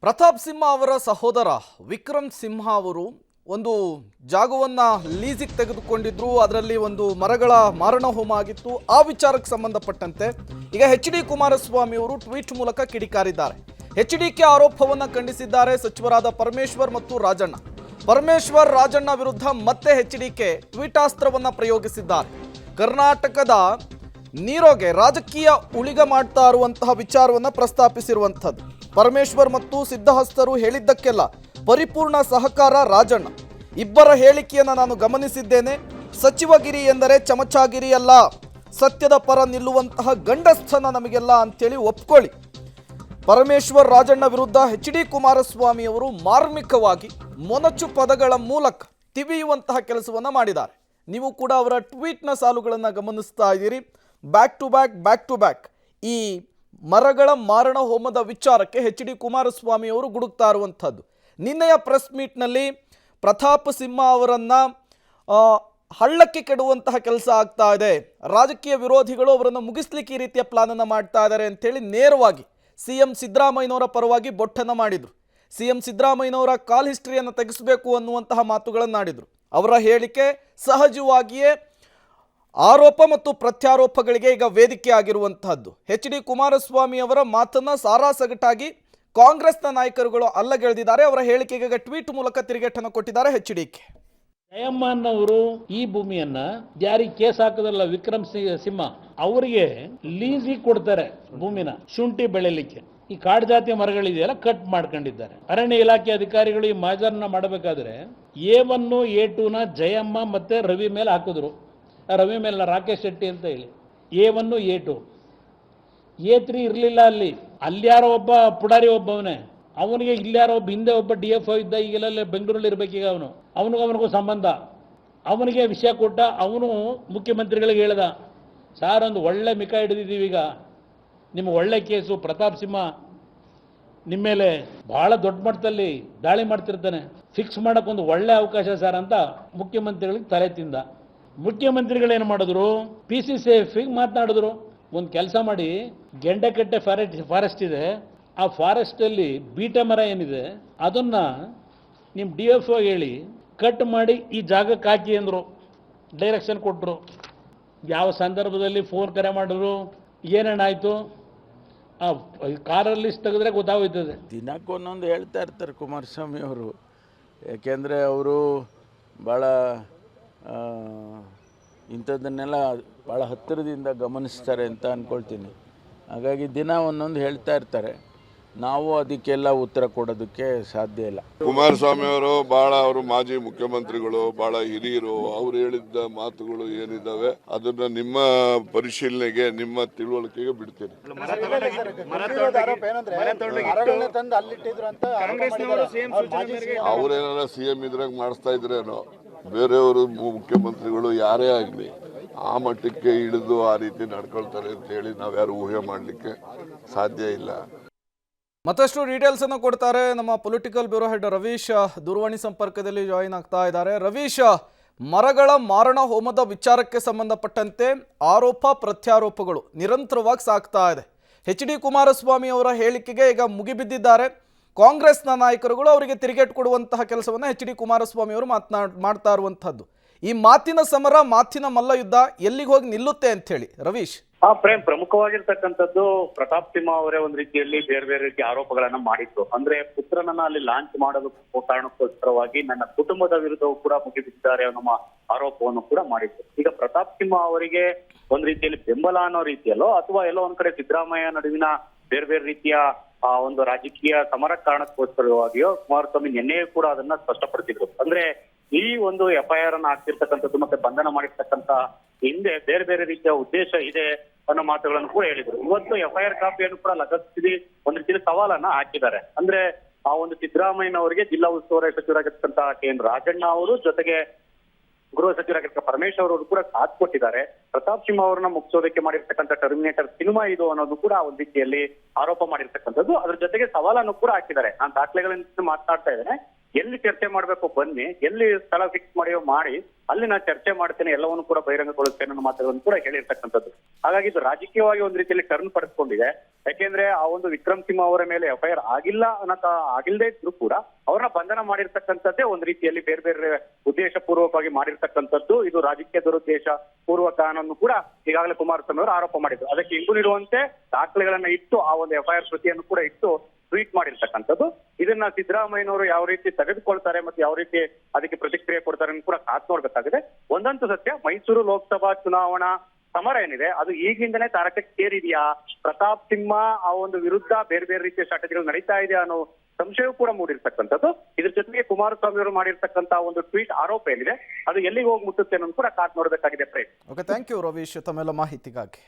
ಪ್ರತಾಪ್ ಸಿಂಹ ಅವರ ಸಹೋದರ ವಿಕ್ರಮ್ ಸಿಂಹ ಅವರು ಒಂದು ಜಾಗವನ್ನು ಲೀಸಿಗೆ ತೆಗೆದುಕೊಂಡಿದ್ರು. ಅದರಲ್ಲಿ ಒಂದು ಮರಗಳ ಮಾರಣ ಹೋಮ ಆಗಿತ್ತು. ಆ ವಿಚಾರಕ್ಕೆ ಸಂಬಂಧಪಟ್ಟಂತೆ ಈಗ ಎಚ್.ಡಿ. ಕುಮಾರಸ್ವಾಮಿ ಅವರು ಟ್ವೀಟ್ ಮೂಲಕ ಕಿಡಿಕಾರಿದ್ದಾರೆ. ಎಚ್.ಡಿ.ಕೆ ಆರೋಪವನ್ನು ಖಂಡಿಸಿದ್ದಾರೆ ಸಚಿವರಾದ ಪರಮೇಶ್ವರ್ ಮತ್ತು ರಾಜಣ್ಣ. ಪರಮೇಶ್ವರ್ ರಾಜಣ್ಣ ವಿರುದ್ಧ ಮತ್ತೆ ಎಚ್.ಡಿ.ಕೆ ಟ್ವೀಟಾಸ್ತ್ರವನ್ನು ಪ್ರಯೋಗಿಸಿದ್ದಾರೆ. ಕರ್ನಾಟಕದ ನೀರೋಗೆ ರಾಜಕೀಯ ಉಳಿಗ ಮಾಡ್ತಾ ಇರುವಂತಹ ವಿಚಾರವನ್ನು ಪ್ರಸ್ತಾಪಿಸಿರುವಂಥದ್ದು. ಪರಮೇಶ್ವರ್ ಮತ್ತು ಸಿದ್ಧಹಸ್ತರು ಹೇಳಿದ್ದಕ್ಕೆಲ್ಲ ಪರಿಪೂರ್ಣ ಸಹಕಾರ ರಾಜಣ್ಣ. ಇಬ್ಬರ ಹೇಳಿಕೆಯನ್ನು ನಾನು ಗಮನಿಸಿದ್ದೇನೆ. ಸಚಿವಗಿರಿ ಎಂದರೆ ಚಮಚಾಗಿರಿ ಅಲ್ಲ, ಸತ್ಯದ ಪರ ನಿಲ್ಲುವಂತಹ ಗಂಡಸ್ಥನ ನಮಗೆಲ್ಲ ಅಂತೇಳಿ ಒಪ್ಕೊಳ್ಳಿ. ಪರಮೇಶ್ವರ್ ರಾಜಣ್ಣ ವಿರುದ್ಧ ಎಚ್.ಡಿ. ಕುಮಾರಸ್ವಾಮಿ ಅವರು ಮಾರ್ಮಿಕವಾಗಿ ಮೊನಚು ಪದಗಳ ಮೂಲಕ ತಿವಿಯುವಂತಹ ಕೆಲಸವನ್ನು ಮಾಡಿದ್ದಾರೆ. ನೀವು ಕೂಡ ಅವರ ಟ್ವೀಟ್ನ ಸಾಲುಗಳನ್ನು ಗಮನಿಸ್ತಾ ಇದ್ದೀರಿ. ಬ್ಯಾಕ್ ಟು ಬ್ಯಾಕ್ ಈ ಮರಗಳ ಮಾರಣ ಹೋಮದ ವಿಚಾರಕ್ಕೆ ಎಚ್.ಡಿ. ಕುಮಾರಸ್ವಾಮಿ ಅವರು ಗುಡುಕ್ತಾ ಇರುವಂಥದ್ದು. ನಿನ್ನೆಯ ಪ್ರೆಸ್ ಮೀಟ್ನಲ್ಲಿ ಪ್ರತಾಪ್ ಸಿಂಹ ಅವರನ್ನು ಹಳ್ಳಕ್ಕೆ ಕೆಡುವಂತಹ ಕೆಲಸ ಆಗ್ತಾ ಇದೆ, ರಾಜಕೀಯ ವಿರೋಧಿಗಳು ಅವರನ್ನು ಮುಗಿಸ್ಲಿಕ್ಕೆ ಈ ರೀತಿಯ ಪ್ಲಾನನ್ನು ಮಾಡ್ತಾ ಇದ್ದಾರೆ ಅಂತೇಳಿ ನೇರವಾಗಿ CM ಸಿದ್ದರಾಮಯ್ಯನವರ ಪರವಾಗಿ ಬೊಟ್ಟನ್ನು ಮಾಡಿದರು. CM ಸಿದ್ದರಾಮಯ್ಯನವರ ಕಾಲ್ ಹಿಸ್ಟ್ರಿಯನ್ನು ತೆಗೆಸಬೇಕು ಅನ್ನುವಂತಹ ಮಾತುಗಳನ್ನಾಡಿದರು. ಅವರ ಹೇಳಿಕೆ ಸಹಜವಾಗಿಯೇ ಆರೋಪ ಮತ್ತು ಪ್ರತ್ಯಾರೋಪಗಳಿಗೆ ಈಗ ವೇದಿಕೆ ಆಗಿರುವಂತಹದ್ದು. ಎಚ್.ಡಿ. ಕುಮಾರಸ್ವಾಮಿ ಅವರ ಮಾತನ್ನ ಸಾರಾಸಗಟಾಗಿ ಕಾಂಗ್ರೆಸ್ನ ನಾಯಕರುಗಳು ಅಲ್ಲಗೆಳೆದಿದ್ದಾರೆ. ಅವರ ಹೇಳಿಕೆಗೆ ಟ್ವೀಟ್ ಮೂಲಕ ತಿರುಗೇಟನ್ನು ಕೊಟ್ಟಿದ್ದಾರೆ ಎಚ್.ಡಿ.ಕೆ. ಜಯಮ್ಮನ್ ಅವರು ಈ ಭೂಮಿಯನ್ನ ಯಾರಿಗೆ ಕೇಸ್ ಹಾಕದಲ್ಲ ವಿಕ್ರಮ್ ಸಿಂಹ ಅವರಿಗೆ ಲೀಸಿಗೆ ಕೊಡ್ತಾರೆ ಭೂಮಿನ ಶುಂಠಿ ಬೆಳೆಯಲಿಕ್ಕೆ. ಈ ಕಾಡು ಜಾತಿಯ ಮರಗಳಿದೆಯಲ್ಲ ಕಟ್ ಮಾಡ್ಕೊಂಡಿದ್ದಾರೆ. ಅರಣ್ಯ ಇಲಾಖೆ ಅಧಿಕಾರಿಗಳು ಈ ಮಾಜರ್ನ ಮಾಡಬೇಕಾದ್ರೆ A1 A2 ಜಯಮ್ಮ ಮತ್ತೆ ರವಿ ಮೇಲೆ ಹಾಕಿದ್ರು. ರವಿ ಮೇಲೆ ರಾಕೇಶ್ ಶೆಟ್ಟಿ ಅಂತ ಹೇಳಿ A1 A2 A3 ಇರಲಿಲ್ಲ. ಅಲ್ಲಿ ಯಾರೋ ಒಬ್ಬ ಪುಡಾರಿ ಒಬ್ಬವನೇ, ಅವನಿಗೆ ಇಲ್ಲಾರೋ ಒಬ್ಬ ಹಿಂದೆ ಒಬ್ಬ DFO ಇದ್ದ, ಈಗೆಲ್ಲ ಬೆಂಗಳೂರಲ್ಲಿ ಇರಬೇಕೀಗ ಅವನಿಗೂ ಸಂಬಂಧ. ಅವನಿಗೆ ವಿಷಯ ಕೊಟ್ಟ, ಅವನು ಮುಖ್ಯಮಂತ್ರಿಗಳಿಗೆ ಹೇಳ್ದ, ಸಾರ್ ಒಂದು ಒಳ್ಳೆ ಮಿಕ ಹಿಡಿದಿದ್ದೀವಿ, ಈಗ ನಿಮ್ಗೆ ಒಳ್ಳೆ ಕೇಸು, ಪ್ರತಾಪ್ ಸಿಂಹ ನಿಮ್ಮ ಮೇಲೆ ಬಹಳ ದೊಡ್ಡ ಮಟ್ಟದಲ್ಲಿ ದಾಳಿ ಮಾಡ್ತಿರ್ತಾನೆ, ಫಿಕ್ಸ್ ಮಾಡೋಕ್ಕೊಂದು ಒಳ್ಳೆ ಅವಕಾಶ ಸರ್ ಅಂತ ಮುಖ್ಯಮಂತ್ರಿಗಳಿಗೆ ತಲೆ ತಿಂದ. ಮುಖ್ಯಮಂತ್ರಿಗಳೇನು ಮಾಡಿದ್ರು, PCCF ಮಾತನಾಡಿದ್ರು, ಒಂದು ಕೆಲಸ ಮಾಡಿ, ಗೆಂಡೆಕಟ್ಟೆ ಫಾರೆಸ್ಟ್ ಇದೆ, ಆ ಫಾರೆಸ್ಟಲ್ಲಿ ಬೀಟೆ ಮರ ಏನಿದೆ ಅದನ್ನ ನಿಮ್ಮ DFO ಹೇಳಿ ಕಟ್ ಮಾಡಿ ಈ ಜಾಗಕ್ಕೆ ಹಾಕಿ ಅಂದರು. ಡೈರೆಕ್ಷನ್ ಕೊಟ್ಟರು. ಯಾವ ಸಂದರ್ಭದಲ್ಲಿ ಫೋನ್ ಕರೆ ಮಾಡಿದ್ರು, ಏನೇನಾಯಿತು ಆ ಕಾರಲ್ಲಿ ತೆಗೆದ್ರೆ ಗೊತ್ತಾಗೋಯ್ತದೆ. ದಿನಕ್ಕೊಂದೊಂದು ಹೇಳ್ತಾ ಇರ್ತಾರೆ ಕುಮಾರಸ್ವಾಮಿ ಅವರು. ಯಾಕೆಂದರೆ ಅವರು ಭಾಳ ಇಂಥದ್ದನ್ನೆಲ್ಲ ಭಾಳ ಹತ್ತಿರದಿಂದ ಗಮನಿಸ್ತಾರೆ ಅಂತ ಅಂದ್ಕೊಳ್ತೀನಿ. ಹಾಗಾಗಿ ದಿನ ಒಂದೊಂದು ಹೇಳ್ತಾ ಇರ್ತಾರೆ. ನಾವು ಅದಕ್ಕೆಲ್ಲ ಉತ್ತರ ಕೊಡೋದಕ್ಕೆ ಸಾಧ್ಯ ಇಲ್ಲ. ಕುಮಾರಸ್ವಾಮಿ ಅವರು ಮಾಜಿ ಮುಖ್ಯಮಂತ್ರಿಗಳು, ಬಹಳ ಹಿರಿಯರು. ಅವ್ರು ಹೇಳಿದ್ದ ಮಾತುಗಳು ಏನಿದ್ದಾವೆ ಅದನ್ನ ನಿಮ್ಮ ಪರಿಶೀಲನೆಗೆ, ನಿಮ್ಮ ತಿಳುವಳಿಕೆಗೆ ಬಿಡ್ತೀನಿ. ಅವ್ರೇನಾರ CM ಇದ್ರಾಗ ಮಾಡಿಸ್ತಾ ಇದ್ರೇನೋ, ಬೇರೆಯವರು ಮುಖ್ಯಮಂತ್ರಿಗಳು ಯಾರೇ ಆಗಲಿ ಆ ಮಟ್ಟಕ್ಕೆ ಇಳಿದು ಆ ರೀತಿ ನಡ್ಕೊಳ್ತಾರೆ ಅಂತ ಹೇಳಿ ನಾವ್ಯಾರು ಊಹೆ ಮಾಡಲಿಕ್ಕೆ ಸಾಧ್ಯ ಇಲ್ಲ. ಮತ್ತಷ್ಟು ಡೀಟೇಲ್ಸ್ ಅನ್ನು ಕೊಡ್ತಾರೆ ನಮ್ಮ ಪೊಲಿಟಿಕಲ್ ಬ್ಯೂರೋ ಹೆಡ್ ರವೀಶ್ ದೂರವಾಣಿ ಸಂಪರ್ಕದಲ್ಲಿ ಜಾಯಿನ್ ಆಗ್ತಾ ಇದ್ದಾರೆ. ರವೀಶ್, ಮರಗಳ ಮಾರಣ ಹೋಮದ ವಿಚಾರಕ್ಕೆ ಸಂಬಂಧಪಟ್ಟಂತೆ ಆರೋಪ ಪ್ರತ್ಯಾರೋಪಗಳು ನಿರಂತರವಾಗಿ ಸಾಗ್ತಾ ಇದೆ. ಎಚ್.ಡಿ. ಕುಮಾರಸ್ವಾಮಿ ಅವರ ಹೇಳಿಕೆಗೆ ಈಗ ಮುಗಿಬಿದ್ದಿದ್ದಾರೆ. ಕಾಂಗ್ರೆಸ್ನ ನಾಯಕರುಗಳು ಅವರಿಗೆ ತಿರುಗೇಟು ಕೊಡುವಂತಹ ಕೆಲಸವನ್ನು ಎಚ್.ಡಿ. ಕುಮಾರಸ್ವಾಮಿ ಅವರು ಮಾಡ್ತಾ ಇರುವಂತಹದ್ದು. ಈ ಮಾತಿನ ಸಮರ, ಮಾತಿನ ಮಲ್ಲ ಯುದ್ಧ ಎಲ್ಲಿಗೆ ಹೋಗಿ ನಿಲ್ಲುತ್ತೆ ಅಂತ ಹೇಳಿ ರವೀಶ್? ಪ್ರೇಮ್, ಪ್ರಮುಖವಾಗಿರ್ತಕ್ಕಂಥದ್ದು ಪ್ರತಾಪ್ ಸಿಂಹ ಅವರೇ ಒಂದ್ ರೀತಿಯಲ್ಲಿ ಬೇರೆ ಬೇರೆ ರೀತಿಯ ಆರೋಪಗಳನ್ನ ಮಾಡಿದ್ರು. ಅಂದ್ರೆ ಪುತ್ರನನ್ನ ಅಲ್ಲಿ ಲಾಂಚ್ ಮಾಡೋದಕ್ಕೂ ಕಾರಣಕ್ಕೋಸ್ಕರವಾಗಿ ನನ್ನ ಕುಟುಂಬದ ವಿರುದ್ಧವೂ ಕೂಡ ಮುಗಿಬಿದ್ದಾರೆ ಅನ್ನೋ ಆರೋಪವನ್ನು ಕೂಡ ಮಾಡಿದ್ರು. ಈಗ ಪ್ರತಾಪ್ ಸಿಂಹ ಅವರಿಗೆ ಒಂದ್ ರೀತಿಯಲ್ಲಿ ಬೆಂಬಲ ಅನ್ನೋ ರೀತಿಯಲ್ಲೋ ಅಥವಾ ಎಲ್ಲೋ ಒಂದ್ ಕಡೆ ಸಿದ್ದರಾಮಯ್ಯ ನಡುವಿನ ಬೇರೆ ಬೇರೆ ರೀತಿಯ ಒಂದು ರಾಜಕೀಯ ಸಮರ ಕಾರಣಕ್ಕೋಸ್ಕರವಾಗಿಯೋ ಕುಮಾರಸ್ವಾಮಿ ನಿನ್ನೆಯೂ ಕೂಡ ಅದನ್ನ ಸ್ಪಷ್ಟಪಡಿಸಿದ್ರು. ಅಂದ್ರೆ ಈ ಒಂದು FIR ಅನ್ನ ಹಾಕ್ತಿರ್ತಕ್ಕಂಥದ್ದು ಮತ್ತೆ ಬಂಧನ ಮಾಡಿರ್ತಕ್ಕಂಥ ಹಿಂದೆ ಬೇರೆ ಬೇರೆ ರೀತಿಯ ಉದ್ದೇಶ ಇದೆ ಅನ್ನೋ ಮಾತುಗಳನ್ನು ಕೂಡ ಹೇಳಿದ್ರು. ಇವತ್ತು FIR ಕಾಪಿಯನ್ನು ಕೂಡ ಲಗತ್ತಿಸಿ ಒಂದು ರೀತಿಯಲ್ಲಿ ಸವಾಲನ್ನ ಹಾಕಿದ್ದಾರೆ. ಅಂದ್ರೆ ಆ ಒಂದು ಸಿದ್ದರಾಮಯ್ಯನವರಿಗೆ ಜಿಲ್ಲಾ ಉಸ್ತುವಾರಿ ಸಚಿವರಾಗಿರ್ತಕ್ಕಂಥ KN ರಾಜಣ್ಣ ಅವರು, ಜೊತೆಗೆ ಗೃಹ ಸಚಿವರಾಗಿರ್ತಕ್ಕ ಪರಮೇಶ್ವರ್ ಅವರು ಕೂಡ ಸಾಥ್ ಕೊಟ್ಟಿದ್ದಾರೆ. ಪ್ರತಾಪ್ ಸಿಂಹ ಅವರನ್ನ ಮುಗಿಸೋದಕ್ಕೆ ಮಾಡಿರ್ತಕ್ಕಂಥ ಟರ್ಮಿನೇಟರ್ ಸಿನಿಮಾ ಇದು ಅನ್ನೋದು ಕೂಡ ಒಂದ್ ರೀತಿಯಲ್ಲಿ ಆರೋಪ ಮಾಡಿರ್ತಕ್ಕಂಥದ್ದು. ಅದ್ರ ಜೊತೆಗೆ ಸವಾಲನ್ನು ಕೂಡ ಹಾಕಿದ್ದಾರೆ. ನಾನು ದಾಖಲೆಗಳಿಂದ ಮಾತನಾಡ್ತಾ ಇದ್ದೇನೆ. ಎಲ್ಲಿ ಚರ್ಚೆ ಮಾಡ್ಬೇಕು ಬನ್ನಿ, ಎಲ್ಲಿ ಸ್ಥಳ ಫಿಕ್ಸ್ ಮಾಡಿ ಅಲ್ಲಿ ನಾನು ಚರ್ಚೆ ಮಾಡ್ತೇನೆ, ಎಲ್ಲವನ್ನು ಕೂಡ ಬಹಿರಂಗಗೊಳಿಸ್ತೇನೆ ಅನ್ನೋ ಮಾತುಗಳನ್ನು ಕೂಡ ಹೇಳಿರ್ತಕ್ಕಂಥದ್ದು. ಹಾಗಾಗಿ ಇದು ರಾಜಕೀಯವಾಗಿ ಒಂದ್ ರೀತಿಯಲ್ಲಿ ಟರ್ನ್ ಪಡೆದುಕೊಂಡಿದೆ. ಯಾಕೆಂದ್ರೆ ಆ ಒಂದು ವಿಕ್ರಮ್ ಸಿಂಹ ಅವರ ಮೇಲೆ FIR ಆಗಿಲ್ಲದೆ ಇದ್ರು ಕೂಡ ಅವ್ರನ್ನ ಬಂಧನ ಮಾಡಿರ್ತಕ್ಕಂಥದ್ದೇ ಒಂದ್ ರೀತಿಯಲ್ಲಿ ಬೇರೆ ಬೇರೆ ಉದ್ದೇಶ ಪೂರ್ವಕವಾಗಿ ಮಾಡಿರ್ತಕ್ಕಂಥದ್ದು. ಇದು ರಾಜಕೀಯ ದುರುದ್ದೇಶ ಪೂರ್ವಕ ಅನ್ನೋದು ಕೂಡ ಈಗಾಗಲೇ ಕುಮಾರಸ್ವಾಮಿ ಅವರು ಆರೋಪ ಮಾಡಿದ್ರು. ಅದಕ್ಕೆ ಇಂಗು ನೀಡುವಂತೆ ದಾಖಲೆಗಳನ್ನ ಇಟ್ಟು ಆ ಒಂದು FIR ಪ್ರತಿಯನ್ನು ಕೂಡ ಇಟ್ಟು ಟ್ವೀಟ್ ಮಾಡಿರ್ತಕ್ಕಂಥದ್ದು. ಇದನ್ನ ಸಿದ್ದರಾಮಯ್ಯನವರು ಯಾವ ರೀತಿ ತೆಗೆದುಕೊಳ್ತಾರೆ ಮತ್ತೆ ಯಾವ ರೀತಿ ಅದಕ್ಕೆ ಪ್ರತಿಕ್ರಿಯೆ ಕೊಡ್ತಾರೆ ಅಂತ ಕೂಡ ಕಾದ್ ನೋಡ್ಬೇಕಾಗಿದೆ. ಒಂದಂತೂ ಸತ್ಯ, ಮೈಸೂರು ಲೋಕಸಭಾ ಚುನಾವಣಾ ಸಮರ ಏನಿದೆ ಅದು ಈಗಿಂದನೇ ತಾರಕಕ್ಕೇರಿದೆಯಾ, ಪ್ರತಾಪ್ ಸಿಂಹ ಆ ಒಂದು ವಿರುದ್ಧ ಬೇರೆ ಬೇರೆ ರೀತಿಯ ಸ್ಟ್ರಾಟಜಿಗಳು ನಡೀತಾ ಇದೆ ಅನ್ನೋ ಸಂಶಯವೂ ಕೂಡ ಮೂಡಿರ್ತಕ್ಕಂಥದ್ದು. ಇದ್ರ ಜೊತೆಗೆ ಕುಮಾರಸ್ವಾಮಿ ಅವರು ಮಾಡಿರ್ತಕ್ಕಂಥ ಒಂದು ಟ್ವೀಟ್ ಆರೋಪ ಏನಿದೆ ಅದು ಎಲ್ಲಿಗೆ ಹೋಗಿ ಮುಟ್ಟುತ್ತೆ ಅನ್ನೋದು ಕೂಡ ಕಾದ್ ನೋಡಬೇಕಾಗಿದೆ. ಓಕೆ, ಥ್ಯಾಂಕ್ ಯು ರವೀಶ್ ತಮ್ಮೆಲ್ಲ ಮಾಹಿತಿಗಾಗಿ.